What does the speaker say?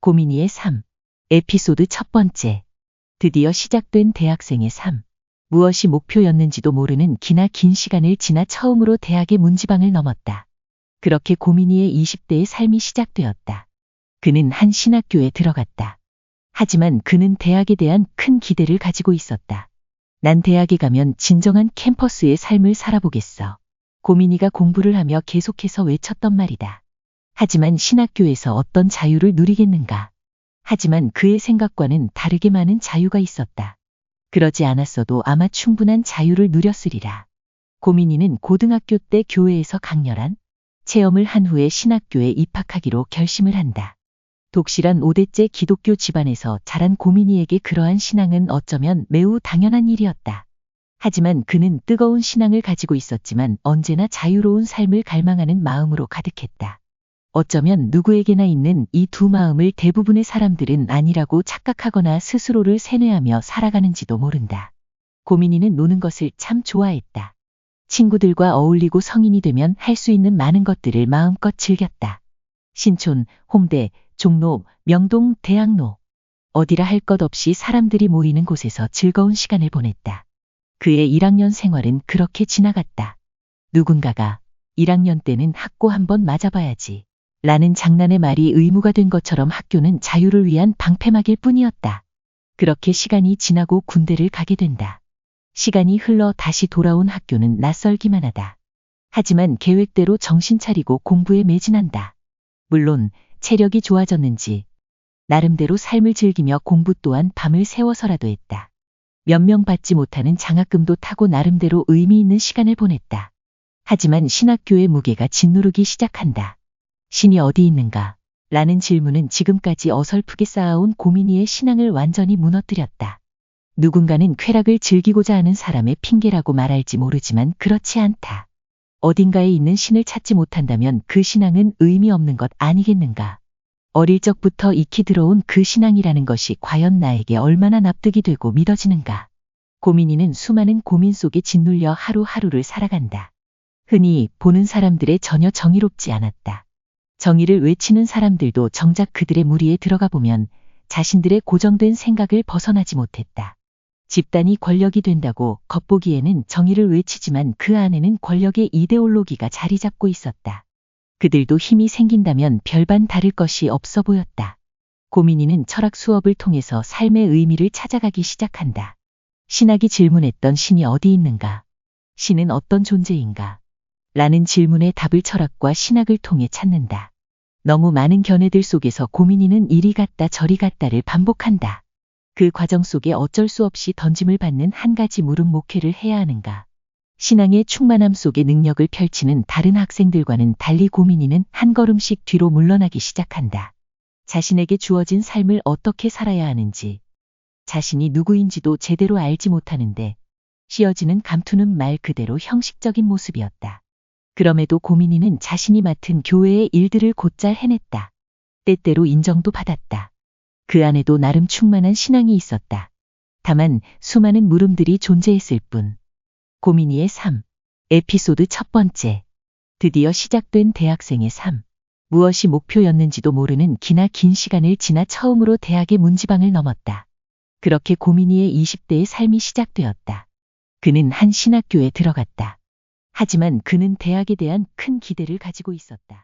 고민이의 삶. 에피소드 첫 번째. 드디어 시작된 대학생의 삶. 무엇이 목표였는지도 모르는 기나 긴 시간을 지나 처음으로 대학의 문지방을 넘었다. 그렇게 고민이의 20대의 삶이 시작되었다. 그는 한 신학교에 들어갔다. 하지만 그는 대학에 대한 큰 기대를 가지고 있었다. 난 대학에 가면 진정한 캠퍼스의 삶을 살아보겠어. 고민이가 공부를 하며 계속해서 외쳤던 말이다. 하지만 신학교에서 어떤 자유를 누리겠는가? 하지만 그의 생각과는 다르게 많은 자유가 있었다. 그러지 않았어도 아마 충분한 자유를 누렸으리라. 고민이는 고등학교 때 교회에서 강렬한 체험을 한 후에 신학교에 입학하기로 결심을 한다. 독실한 5대째 기독교 집안에서 자란 고민이에게 그러한 신앙은 어쩌면 매우 당연한 일이었다. 하지만 그는 뜨거운 신앙을 가지고 있었지만 언제나 자유로운 삶을 갈망하는 마음으로 가득했다. 어쩌면 누구에게나 있는 이 두 마음을 대부분의 사람들은 아니라고 착각하거나 스스로를 세뇌하며 살아가는지도 모른다. 고민이는 노는 것을 참 좋아했다. 친구들과 어울리고 성인이 되면 할 수 있는 많은 것들을 마음껏 즐겼다. 신촌, 홍대, 종로, 명동, 대학로. 어디라 할 것 없이 사람들이 모이는 곳에서 즐거운 시간을 보냈다. 그의 1학년 생활은 그렇게 지나갔다. 누군가가 1학년 때는 학고 한번 맞아봐야지 라는 장난의 말이 의무가 된 것처럼 학교는 자유를 위한 방패막일 뿐이었다. 그렇게 시간이 지나고 군대를 가게 된다. 시간이 흘러 다시 돌아온 학교는 낯설기만 하다. 하지만 계획대로 정신 차리고 공부에 매진한다. 물론 체력이 좋아졌는지 나름대로 삶을 즐기며 공부 또한 밤을 새워서라도 했다. 몇 명 받지 못하는 장학금도 타고 나름대로 의미 있는 시간을 보냈다. 하지만 신학교의 무게가 짓누르기 시작한다. 신이 어디 있는가? 라는 질문은 지금까지 어설프게 쌓아온 고민이의 신앙을 완전히 무너뜨렸다. 누군가는 쾌락을 즐기고자 하는 사람의 핑계라고 말할지 모르지만 그렇지 않다. 어딘가에 있는 신을 찾지 못한다면 그 신앙은 의미 없는 것 아니겠는가? 어릴 적부터 익히 들어온 그 신앙이라는 것이 과연 나에게 얼마나 납득이 되고 믿어지는가? 고민이는 수많은 고민 속에 짓눌려 하루하루를 살아간다. 흔히 보는 사람들의 전혀 정의롭지 않았다. 정의를 외치는 사람들도 정작 그들의 무리에 들어가 보면 자신들의 고정된 생각을 벗어나지 못했다. 집단이 권력이 된다고 겉보기에는 정의를 외치지만 그 안에는 권력의 이데올로기가 자리 잡고 있었다. 그들도 힘이 생긴다면 별반 다를 것이 없어 보였다. 고민이는 철학 수업을 통해서 삶의 의미를 찾아가기 시작한다. 신학이 질문했던 신이 어디 있는가? 신은 어떤 존재인가? 라는 질문의 답을 철학과 신학을 통해 찾는다. 너무 많은 견해들 속에서 고민이는 이리 갔다 저리 갔다를 반복한다. 그 과정 속에 어쩔 수 없이 던짐을 받는 한 가지 물음 목회를 해야 하는가? 신앙의 충만함 속에 능력을 펼치는 다른 학생들과는 달리 고민이는 한 걸음씩 뒤로 물러나기 시작한다. 자신에게 주어진 삶을 어떻게 살아야 하는지, 자신이 누구인지도 제대로 알지 못하는데 씌어지는 감투는 말 그대로 형식적인 모습이었다. 그럼에도 고민이는 자신이 맡은 교회의 일들을 곧잘 해냈다. 때때로 인정도 받았다. 그 안에도 나름 충만한 신앙이 있었다. 다만 수많은 물음들이 존재했을 뿐. 고민이의 삶. 에피소드 첫 번째. 드디어 시작된 대학생의 삶. 무엇이 목표였는지도 모르는 기나 긴 시간을 지나 처음으로 대학의 문지방을 넘었다. 그렇게 고민이의 20대의 삶이 시작되었다. 그는 한 신학교에 들어갔다. 하지만 그는 대학에 대한 큰 기대를 가지고 있었다.